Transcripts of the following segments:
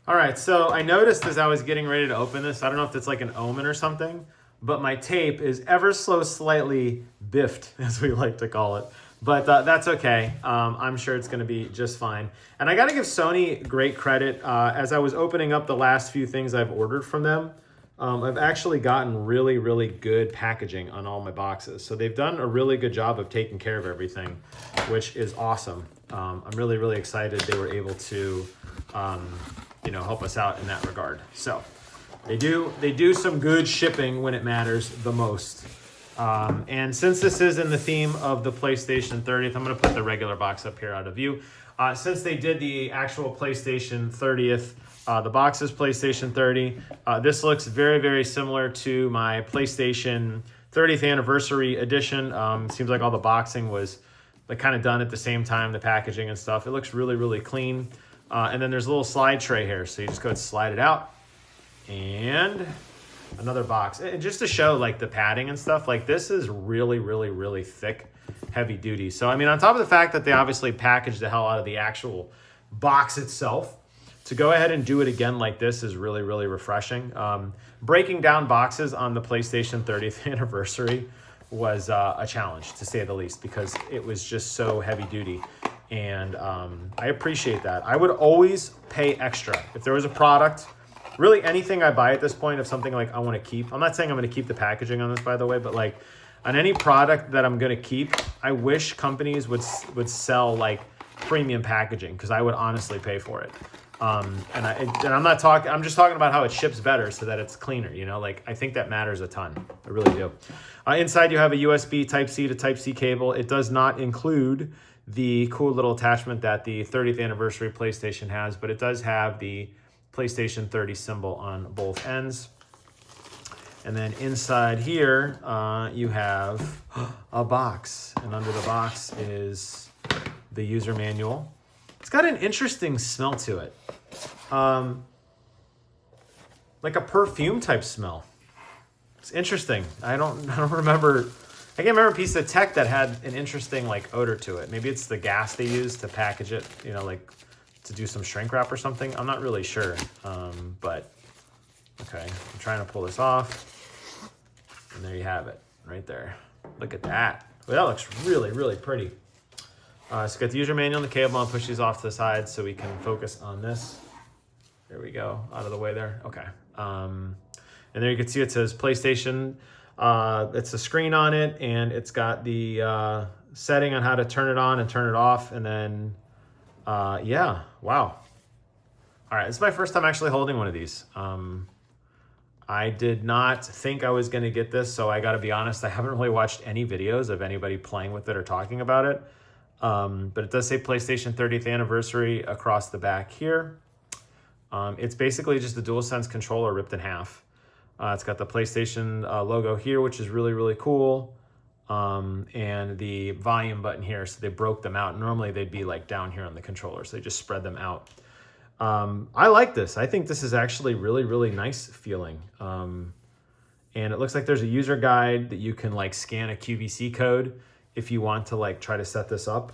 All right, so I noticed as I was getting ready to open this, I don't know if it's like an omen or something, but my tape is ever so slightly biffed, as we like to call it. But that's okay. I'm sure it's going to be just fine. And I got to give Sony great credit. As I was opening up the last few things I've ordered from them, I've actually gotten really, really good packaging on all my boxes. So they've done a really good job of taking care of everything, which is awesome. I'm really, really excited they were able to help us out in that regard. So they do some good shipping when it matters the most. And since this is in the theme of the PlayStation 30th, I'm going to put the regular box up here out of view. Since they did the actual PlayStation 30th, the box is PlayStation 30. This looks very, very similar to my PlayStation 30th Anniversary Edition. Seems like all the boxing was like kind of done at the same time, the packaging and stuff. It looks really, really clean. And then there's a little slide tray here. So you just go ahead and slide it out. And another box. And just to show like the padding and stuff, like this is really, really, really thick, heavy duty. So, I mean, on top of the fact that they obviously packaged the hell out of the actual box itself, to go ahead and do it again like this is really, really refreshing. Breaking down boxes on the PlayStation 30th anniversary was a challenge, to say the least, because it was just so heavy duty. And I appreciate that. I would always pay extra. If there was a product, really anything I buy at this point of something like I want to keep, I'm not saying I'm going to keep the packaging on this, by the way, but like on any product that I'm going to keep, I wish companies would sell like premium packaging, because I would honestly pay for it. And I'm just talking about how it ships better so that it's cleaner, like I think that matters a ton. I really do. Inside you have a USB Type-C to Type-C cable. It does not include the cool little attachment that the 30th anniversary PlayStation has, but it does have the PlayStation 30 symbol on both ends. And then inside here, you have a box, and under the box is the user manual. It's got an interesting smell to it. Like a perfume type smell. It's interesting. I don't remember. I can't remember a piece of tech that had an interesting like odor to it. Maybe it's the gas they use to package it, like to do some shrink wrap or something. I'm not really sure. But okay, I'm trying to pull this off. And there you have it, right there. Look at that. Well, that looks really, really pretty. So got the user manual and the cable. I'll push these off to the side so we can focus on this. There we go, out of the way there. Okay. And there you can see it says PlayStation. It's a screen on it, and it's got the setting on how to turn it on and turn it off. And then, yeah, wow. All right, this is my first time actually holding one of these. I did not think I was going to get this, so I got to be honest, I haven't really watched any videos of anybody playing with it or talking about it. But it does say PlayStation 30th Anniversary across the back here. It's basically just a DualSense controller ripped in half. It's got the PlayStation logo here, which is really, really cool. And the volume button here. So they broke them out. Normally they'd be like down here on the controller. So they just spread them out. I like this. I think this is actually really, really nice feeling. And it looks like there's a user guide that you can like scan a QVC code if you want to like try to set this up.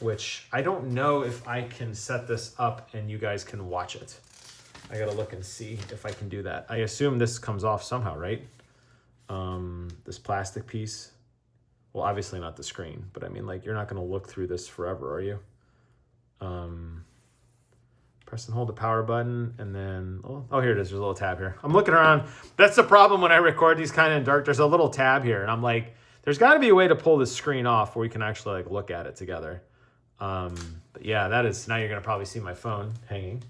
Which I don't know if I can set this up and you guys can watch it. I gotta look and see if I can do that. I assume this comes off somehow, right? This plastic piece. Well, obviously not the screen, but I mean, like, you're not gonna look through this forever, are you? Press and hold the power button, and then, oh, here it is. There's a little tab here. I'm looking around. That's the problem when I record these kind of in dark. There's a little tab here, and I'm like, there's got to be a way to pull this screen off where we can actually like look at it together. But yeah, that is, now you're going to probably see my phone hanging.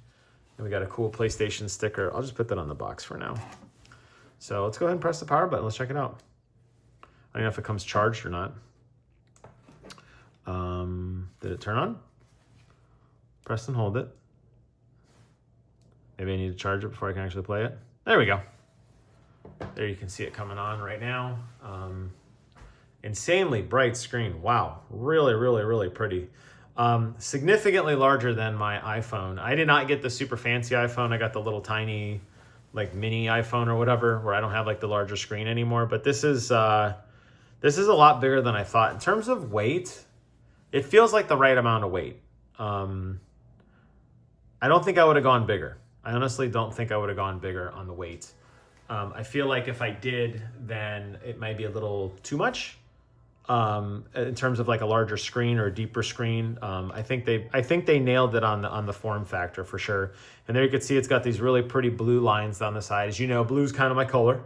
And we got a cool PlayStation sticker. I'll just put that on the box for now. So let's go ahead and press the power button. Let's check it out. I don't know if it comes charged or not. Did it turn on? Press and hold it. Maybe I need to charge it before I can actually play it. There we go. There you can see it coming on right now. Insanely bright screen. Wow. Really, really, really pretty. Significantly larger than my iPhone. I did not get the super fancy iPhone. I got the little tiny like mini iPhone or whatever, where I don't have like the larger screen anymore. But this is a lot bigger than I thought. In terms of weight, it feels like the right amount of weight. I don't think I would have gone bigger. I honestly don't think I would have gone bigger on the weight. I feel like if I did, then it might be a little too much in terms of like a larger screen or a deeper screen. I think they nailed it on the form factor for sure. And there you can see it's got these really pretty blue lines down the side. As you know, blue's kind of my color.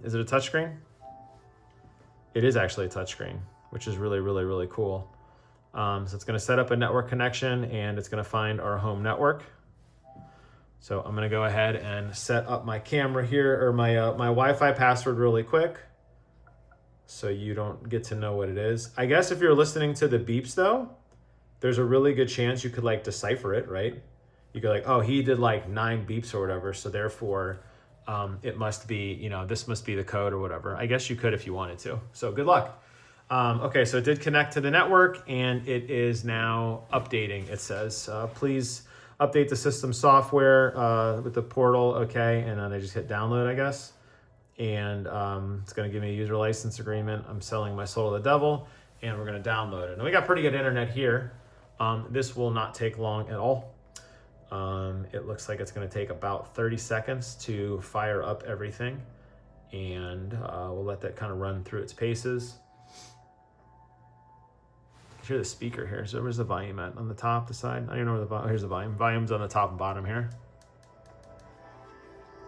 Is it a touchscreen? It is actually a touchscreen, which is really, really, really cool. So it's going to set up a network connection and it's going to find our home network. So I'm going to go ahead and set up my camera here, or my Wi-Fi password really quick, so you don't get to know what it is. I guess if you're listening to the beeps though, there's a really good chance you could like decipher it, right? You could like, oh, he did like 9 beeps or whatever, so therefore it must be, you know, this must be the code or whatever. I guess you could if you wanted to. So good luck. Okay, so it did connect to the network and it is now updating. It says, please update the system software with the portal, okay, and then I just hit download, I guess. And it's gonna give me a user license agreement. I'm selling my soul to the devil, and we're gonna download it. And we got pretty good internet here. This will not take long at all. It looks like it's gonna take about 30 seconds to fire up everything, and we'll let that kind of run through its paces. Hear the speaker here. So where's the volume at? On the top, the side? I don't know where the volume. Here's the volume. Volume's on the top and bottom here.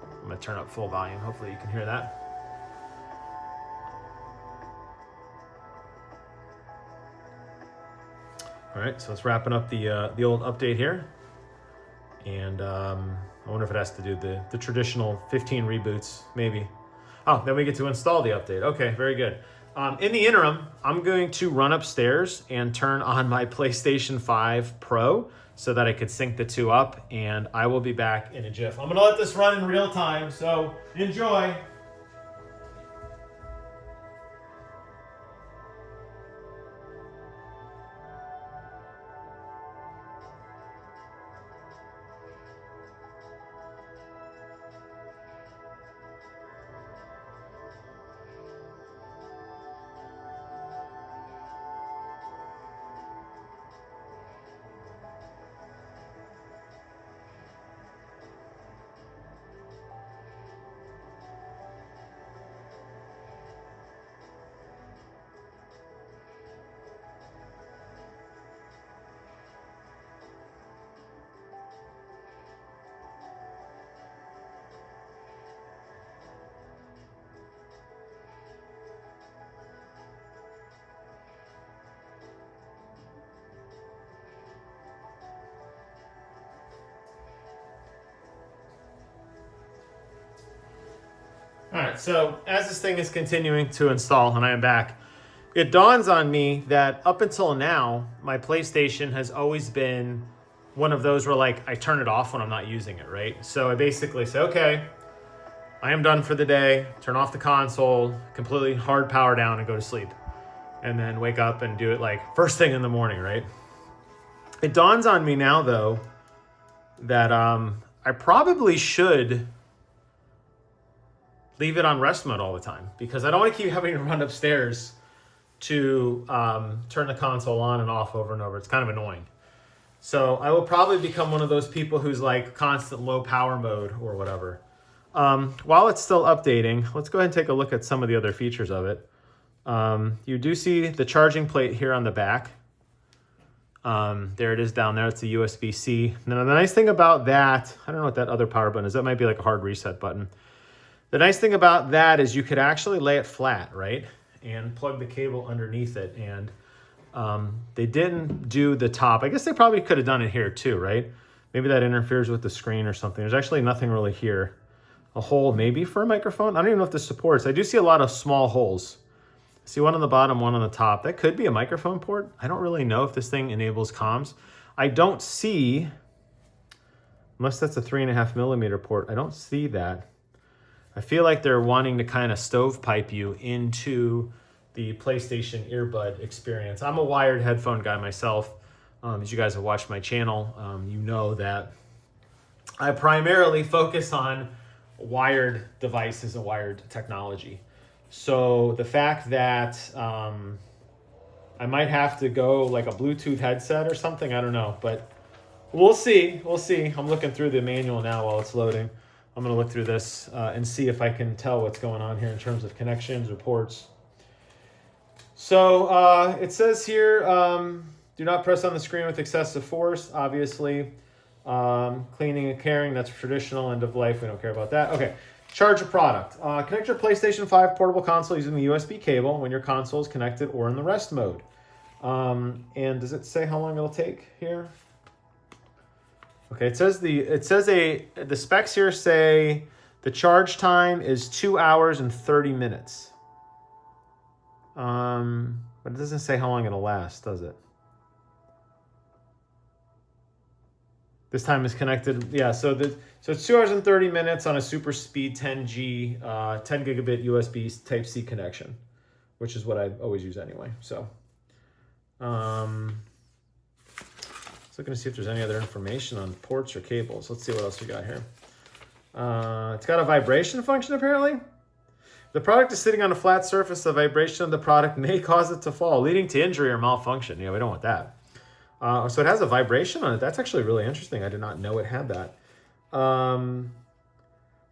I'm gonna turn up full volume. Hopefully you can hear that. All right, so it's wrapping up the old update here, and I wonder if it has to do the traditional 15 reboots, maybe. Oh, then we get to install the update. Okay, very good. In the interim, I'm going to run upstairs and turn on my PlayStation 5 Pro so that I could sync the two up, and I will be back in a jiff. I'm gonna let this run in real time, so enjoy. All right, so as this thing is continuing to install and I am back, it dawns on me that up until now, my PlayStation has always been one of those where like I turn it off when I'm not using it, right? So I basically say, okay, I am done for the day, turn off the console, completely hard power down and go to sleep. And then wake up and do it like first thing in the morning, right? It dawns on me now though, that I probably should leave it on rest mode all the time, because I don't want to keep having to run upstairs to turn the console on and off over and over. It's kind of annoying. So I will probably become one of those people who's like constant low power mode or whatever. While it's still updating, let's go ahead and take a look at some of the other features of it. You do see the charging plate here on the back. There it is down there. It's a USB-C. Now the nice thing about that, I don't know what that other power button is. That might be like a hard reset button. The nice thing about that is you could actually lay it flat, right? And plug the cable underneath it. And they didn't do the top. I guess they probably could have done it here too, right? Maybe that interferes with the screen or something. There's actually nothing really here. A hole maybe for a microphone. I don't even know if this supports. I do see a lot of small holes. See one on the bottom, one on the top. That could be a microphone port. I don't really know if this thing enables comms. I don't see, unless that's a 3.5 millimeter port, I don't see that. I feel like they're wanting to kind of stovepipe you into the PlayStation earbud experience. I'm a wired headphone guy myself. As you guys have watched my channel, you know that I primarily focus on wired devices and wired technology. So the fact that I might have to go like a Bluetooth headset or something, I don't know, but We'll see. We'll see. I'm looking through the manual now while it's loading. I'm going to look through this and see if I can tell what's going on here in terms of connections or ports. So it says here, do not press on the screen with excessive force, obviously. Cleaning and caring, that's traditional, end of life. We don't care about that. Okay. Charge a product. Connect your PlayStation 5 portable console using the USB cable when your console is connected or in the rest mode. And does it say how long it'll take here? Okay, it says the specs here say the charge time is 2 hours and 30 minutes. But it doesn't say how long it'll last, does it? This time is connected. Yeah, so it's 2 hours and 30 minutes on a super speed 10G, 10 gigabit USB Type-C connection, which is what I always use anyway. So, let's looking to see if there's any other information on ports or cables. Let's see what else we got here. It's got a vibration function apparently. The product is sitting on a flat surface. The vibration of the product may cause it to fall, leading to injury or malfunction. Yeah, we don't want that. So it has a vibration on it. That's actually really interesting. I did not know it had that.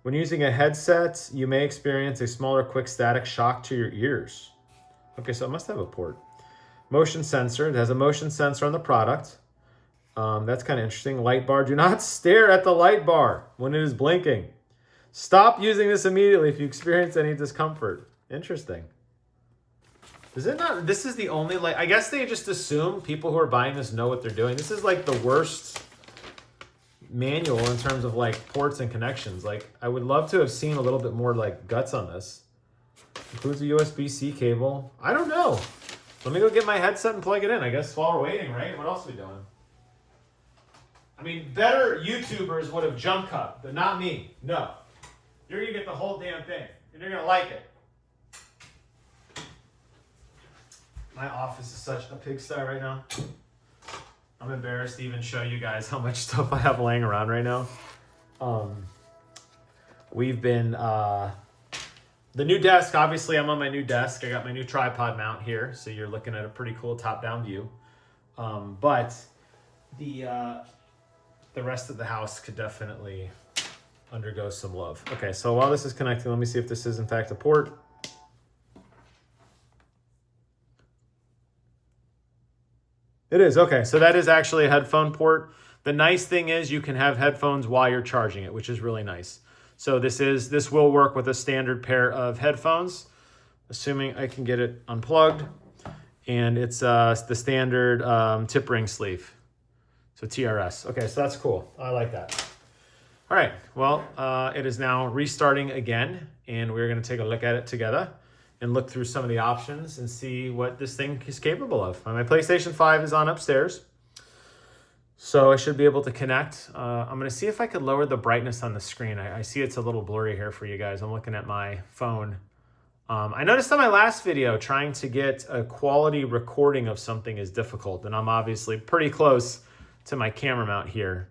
When using a headset, you may experience a smaller quick static shock to your ears. Okay, so it must have a port. Motion sensor. It has a motion sensor on the product. That's kind of interesting. Light bar. Do not stare at the light bar when it is blinking. Stop using this immediately if you experience any discomfort. Interesting. Is it not? This is the only light. I guess they just assume people who are buying this know what they're doing. This is like the worst manual in terms of like ports and connections. Like I would love to have seen a little bit more like guts on this. Includes a USB-C cable. I don't know. Let me go get my headset and plug it in. I guess while we're waiting, right? What else are we doing? I mean, better YouTubers would have jump cut, but not me. No. You're going to get the whole damn thing. And you're going to like it. My office is such a pigsty right now. I'm embarrassed to even show you guys how much stuff I have laying around right now. We've been... the new desk, obviously I'm on my new desk. I got my new tripod mount here, so you're looking at a pretty cool top-down view. But the rest of the house could definitely undergo some love. Okay, so while this is connecting, let me see if this is in fact a port. It is, okay, so that is actually a headphone port. The nice thing is you can have headphones while you're charging it, which is really nice. So this will work with a standard pair of headphones, assuming I can get it unplugged. And it's the standard tip ring sleeve. So TRS. Okay, so that's cool. I like that. All right, well, it is now restarting again, and we're gonna take a look at it together and look through some of the options and see what this thing is capable of. My PlayStation 5 is on upstairs, so I should be able to connect. I'm gonna see if I could lower the brightness on the screen. I see it's a little blurry here for you guys. I'm looking at my phone. I noticed on my last video, trying to get a quality recording of something is difficult, and I'm obviously pretty close to my camera mount here.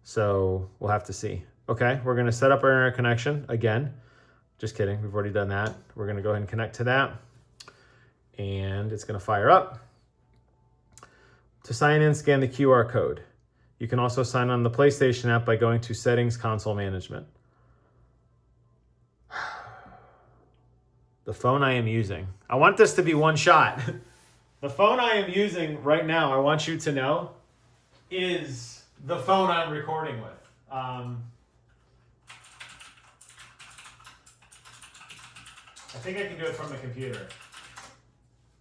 So we'll have to see. Okay, we're gonna set up our internet connection again. Just kidding, we've already done that. We're gonna go ahead and connect to that. And it's gonna fire up. To sign in, scan the QR code. You can also sign on the PlayStation app by going to Settings, Console Management. The phone I am using. I want this to be one shot. The phone I am using right now, I want you to know, is the phone I'm recording with. I think I can do it from the computer.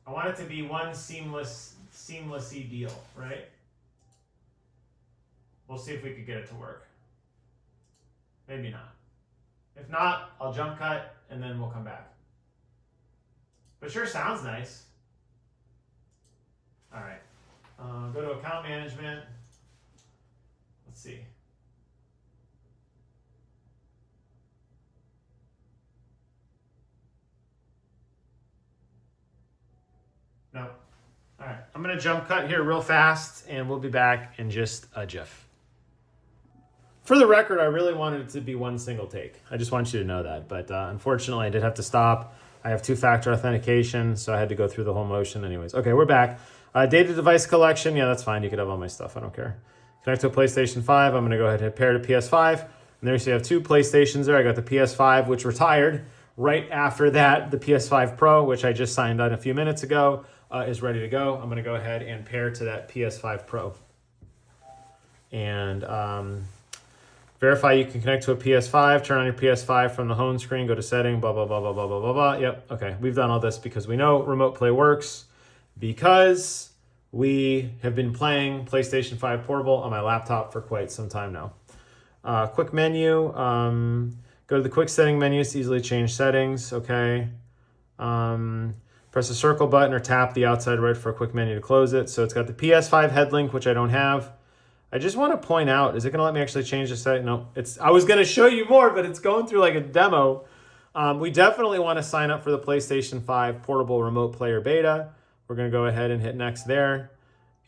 I want it to be one seamlessy deal, right? We'll see if we could get it to work. Maybe not. If not, I'll jump cut and then we'll come back. But sure sounds nice. All right, go to account management. Let's see. No. All right, I'm gonna jump cut here real fast and we'll be back in just a jiff. For the record, I really wanted it to be one single take. I just want you to know that, but unfortunately I did have to stop. I have two-factor authentication, so I had to go through the whole motion anyways. Okay, we're back. Data device collection, yeah, that's fine. You could have all my stuff. I don't care. Connect to a PlayStation 5. I'm going to go ahead and hit pair to PS5. And there you see I have two PlayStations there. I got the PS5, which retired. Right after that, the PS5 Pro, which I just signed on a few minutes ago, is ready to go. I'm going to go ahead and pair to that PS5 Pro. And verify you can connect to a PS5. Turn on your PS5 from the home screen. Go to setting, blah, blah, blah, blah, blah, blah, blah, blah. Yep, okay. We've done all this because we know remote play works. Because we have been playing PlayStation 5 Portable on my laptop for quite some time now. Quick menu. Go to the quick setting menu to easily change settings. Okay. Press the circle button or tap the outside right for a quick menu to close it. So it's got the PS5 head link, which I don't have. I just want to point out, is it going to let me actually change the setting? No, I was going to show you more, but it's going through like a demo. We definitely want to sign up for the PlayStation 5 Portable Remote Player Beta. We're going to go ahead and hit next there,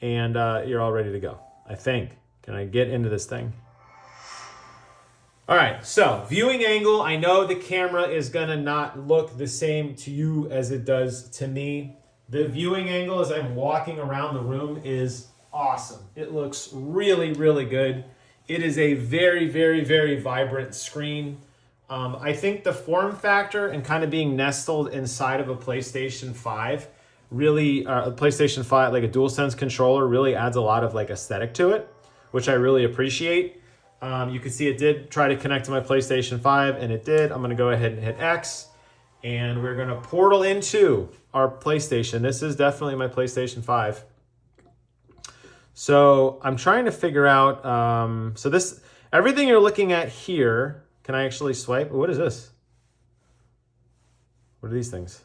and you're all ready to go, I think. Can I get into this thing? All right, so viewing angle. I know the camera is going to not look the same to you as it does to me. The viewing angle as I'm walking around the room is awesome. It looks really, really good. It is a very, very, very vibrant screen. I think the form factor and kind of being nestled inside of a PlayStation 5 really, a PlayStation 5, like a DualSense controller, really adds a lot of like aesthetic to it, which I really appreciate. You can see it did try to connect to my PlayStation 5, and it did. I'm going to go ahead and hit X, and we're going to portal into our PlayStation. This is definitely my PlayStation 5. So I'm trying to figure out, so this, everything you're looking at here, can I actually swipe? What is this? What are these things?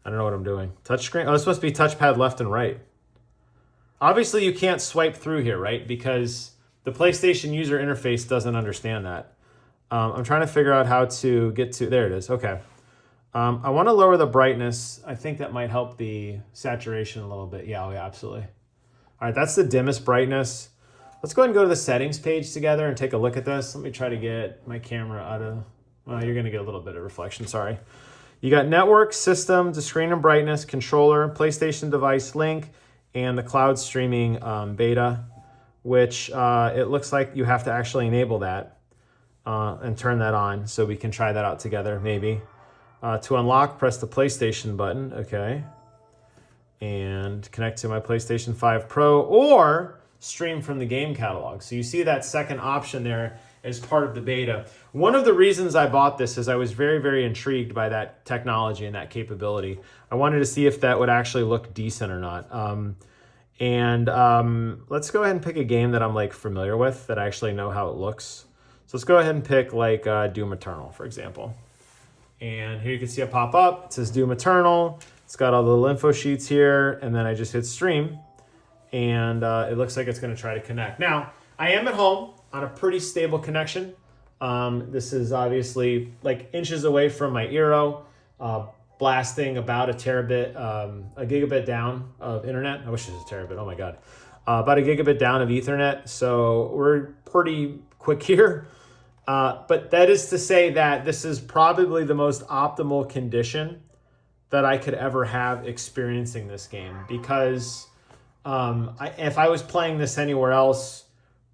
I don't know what I'm doing. Touchscreen? Oh, it's supposed to be touchpad left and right. Obviously, you can't swipe through here, right? Because the PlayStation user interface doesn't understand that. I'm trying to figure out how to get to... There it is. Okay. I want to lower the brightness. I think that might help the saturation a little bit. Yeah, oh yeah, absolutely. All right, that's the dimmest brightness. Let's go ahead and go to the settings page together and take a look at this. Let me try to get my camera out of... Well, you're going to get a little bit of reflection. Sorry. You got network, system, to screen and brightness, controller, PlayStation device link, and the cloud streaming beta, which it looks like you have to actually enable that and turn that on, so we can try that out together, maybe. To unlock, press the PlayStation button, okay, and connect to my PlayStation 5 Pro, or stream from the game catalog. So you see that second option there as part of the beta. One of the reasons I bought this is I was very, very intrigued by that technology and that capability. I wanted to see if that would actually look decent or not. Let's go ahead and pick a game that I'm like familiar with, that I actually know how it looks. So let's go ahead and pick like Doom Eternal, for example. And here you can see it pop up. It says Doom Eternal. It's got all the little info sheets here, and then I just hit stream, and it looks like it's going to try to connect. Now, I am at home on a pretty stable connection. This is obviously like inches away from my Eero, blasting about a gigabit down of internet. I wish it was a terabit, oh my God. About a gigabit down of Ethernet, so we're pretty quick here. But that is to say that this is probably the most optimal condition that I could ever have experiencing this game, because if I was playing this anywhere else,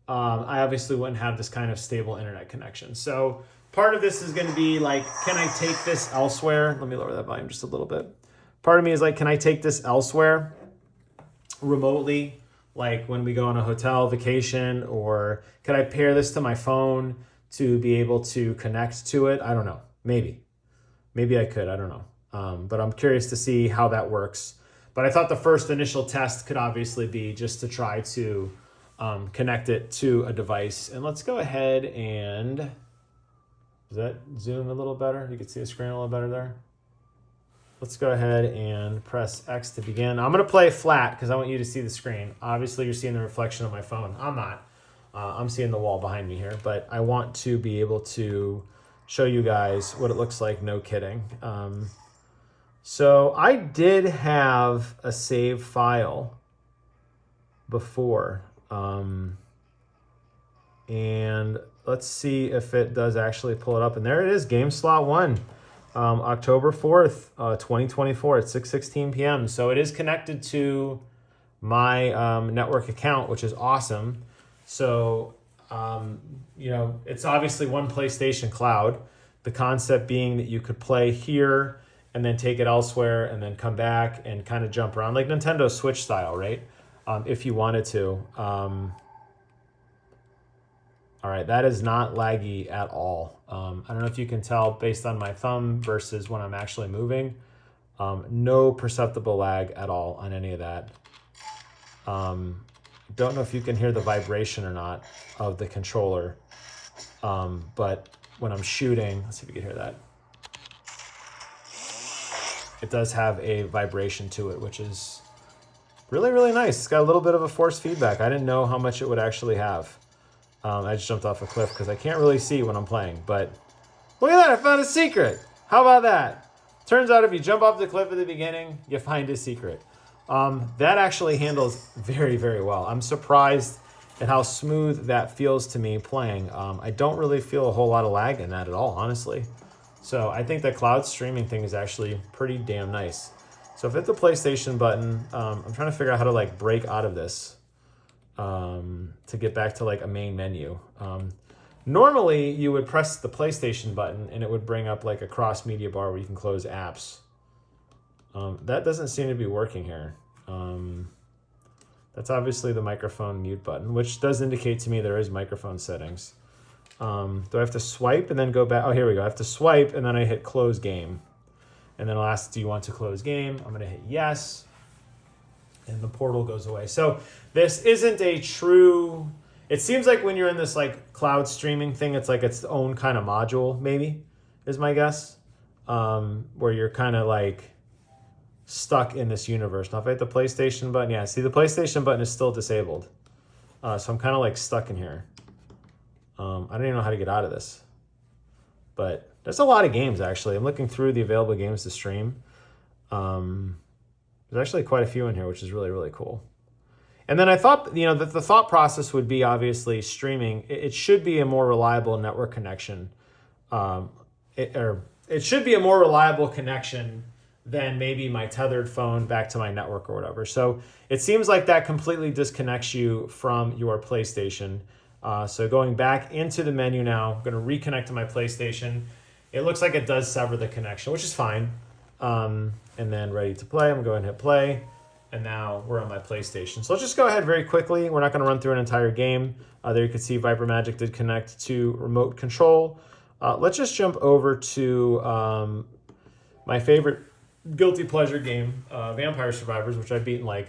I obviously wouldn't have this kind of stable internet connection. So part of this is going to be like, can I take this elsewhere? Let me lower that volume just a little bit. Part of me is like, can I take this elsewhere remotely? Like when we go on a hotel vacation, or could I pair this to my phone to be able to connect to it? I don't know. Maybe I could, I don't know. But I'm curious to see how that works. But I thought the first initial test could obviously be just to try to connect it to a device. And let's go ahead and, does that zoom a little better? You can see the screen a little better there. Let's go ahead and press X to begin. I'm going to play flat because I want you to see the screen. Obviously, you're seeing the reflection of my phone. I'm not. I'm seeing the wall behind me here, but I want to be able to show you guys what it looks like, no kidding. So I did have a save file before. And let's see if it does actually pull it up. And there it is, game slot 1. October 4th, 2024 at 6:16 p.m. So it is connected to my network account, which is awesome. So, it's obviously one PlayStation Cloud. The concept being that you could play here and then take it elsewhere and then come back and kind of jump around like Nintendo Switch style, right? If you wanted to. All right, that is not laggy at all. I don't know if you can tell based on my thumb versus when I'm actually moving. No perceptible lag at all on any of that. Don't know if you can hear the vibration or not of the controller. But when I'm shooting, let's see if you can hear that. It does have a vibration to it, which is really, really nice. It's got a little bit of a force feedback. I didn't know how much it would actually have. I just jumped off a cliff because I can't really see when I'm playing. But look at that, I found a secret. How about that? Turns out if you jump off the cliff at the beginning, you find a secret. That actually handles very, very well. I'm surprised at how smooth that feels to me playing. I don't really feel a whole lot of lag in that at all, honestly. So I think the cloud streaming thing is actually pretty damn nice. So if I hit the PlayStation button, I'm trying to figure out how to like break out of this. To get back to like a main menu. Normally you would press the PlayStation button and it would bring up like a cross media bar where you can close apps. That doesn't seem to be working here. That's obviously the microphone mute button, which does indicate to me there is microphone settings. Do I have to swipe and then go back? Oh, here we go. I have to swipe and then I hit close game. And then it'll ask, do you want to close game? I'm going to hit yes. And the portal goes away. So this isn't a true, it seems like when you're in this like cloud streaming thing, it's like its own kind of module, maybe, is my guess. Where you're kind of like stuck in this universe. Now if I hit the PlayStation button, yeah, see the PlayStation button is still disabled. So I'm kind of like stuck in here. I don't even know how to get out of this. But there's a lot of games actually. I'm looking through the available games to stream. There's actually quite a few in here, which is really, really cool. And then I thought, that the thought process would be obviously streaming. It should be a more reliable network connection. It should be a more reliable connection than maybe my tethered phone back to my network or whatever. So it seems like that completely disconnects you from your PlayStation. So going back into the menu now, I'm going to reconnect to my PlayStation. It looks like it does sever the connection, which is fine. And then ready to play. I'm going to go ahead and hit play. And now we're on my PlayStation. So let's just go ahead very quickly. We're not going to run through an entire game. There you can see Viper Magic did connect to remote control. Let's just jump over to my favorite guilty pleasure game, Vampire Survivors, which I've beaten like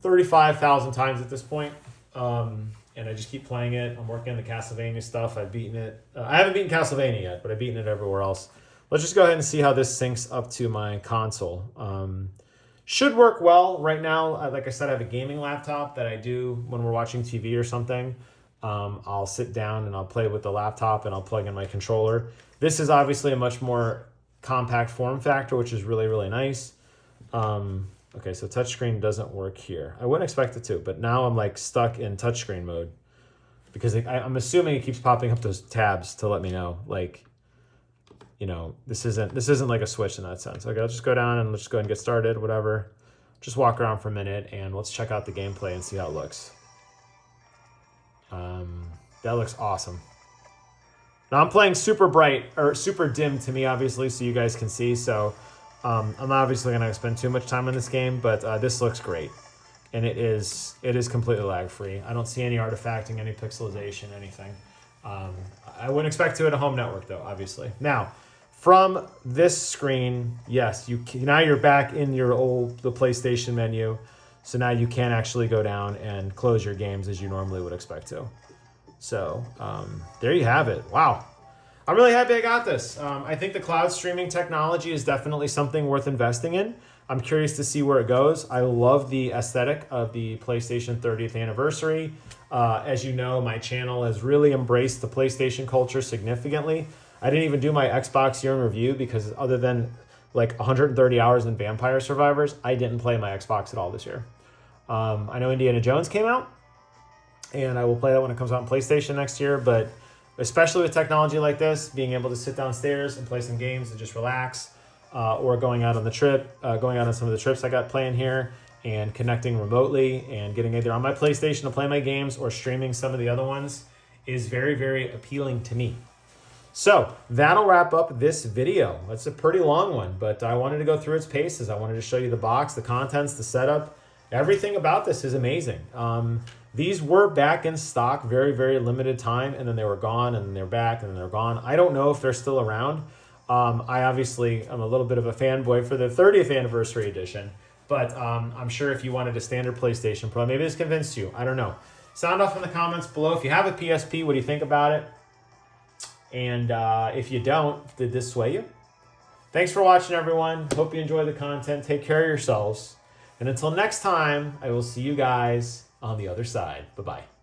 35,000 times at this point. And I just keep playing it. I'm working on the Castlevania stuff. I've beaten it. I haven't beaten Castlevania yet, but I've beaten it everywhere else. Let's just go ahead and see how this syncs up to my console. Should work well right now. Like I said, I have a gaming laptop that I do when we're watching TV or something. I'll sit down and I'll play with the laptop and I'll plug in my controller. This is obviously a much more compact form factor, which is really, really nice. Okay, so touchscreen doesn't work here. I wouldn't expect it to, but now I'm like stuck in touchscreen mode because I'm assuming it keeps popping up those tabs to let me know, like, this isn't like a Switch in that sense. Okay, I'll just go down and let's just go ahead and get started, whatever. Just walk around for a minute and let's check out the gameplay and see how it looks. That looks awesome. Now I'm playing super bright, or super dim to me, obviously, so you guys can see. So I'm obviously going to spend too much time on this game, but this looks great. And it is completely lag-free. I don't see any artifacting, any pixelization, anything. I wouldn't expect to at a home network, though, obviously. Now, from this screen, yes, now you're back in the PlayStation menu. So now you can actually go down and close your games as you normally would expect to. So there you have it. Wow. I'm really happy I got this. I think the cloud streaming technology is definitely something worth investing in. I'm curious to see where it goes. I love the aesthetic of the PlayStation 30th anniversary. As you know, my channel has really embraced the PlayStation culture significantly. I didn't even do my Xbox year in review because other than like 130 hours in Vampire Survivors, I didn't play my Xbox at all this year. I know Indiana Jones came out, and I will play that when it comes out on PlayStation next year, but especially with technology like this, being able to sit downstairs and play some games and just relax, or going out on the trip, going out on some of the trips I got playing here, and connecting remotely and getting either on my PlayStation to play my games or streaming some of the other ones is very, very appealing to me. So that'll wrap up this video. It's a pretty long one, but I wanted to go through its paces. I wanted to show you the box, the contents, the setup. Everything about this is amazing. These were back in stock, very, very limited time, and then they were gone, and then they're back, and then they're gone. I don't know if they're still around. I obviously am a little bit of a fanboy for the 30th anniversary edition, but I'm sure if you wanted a standard PlayStation Pro, maybe this convinced you. I don't know. Sound off in the comments below. If you have a PSP, what do you think about it? And if you don't, did this sway you? Thanks for watching, everyone. Hope you enjoy the content. Take care of yourselves. And until next time, I will see you guys on the other side. Bye-bye.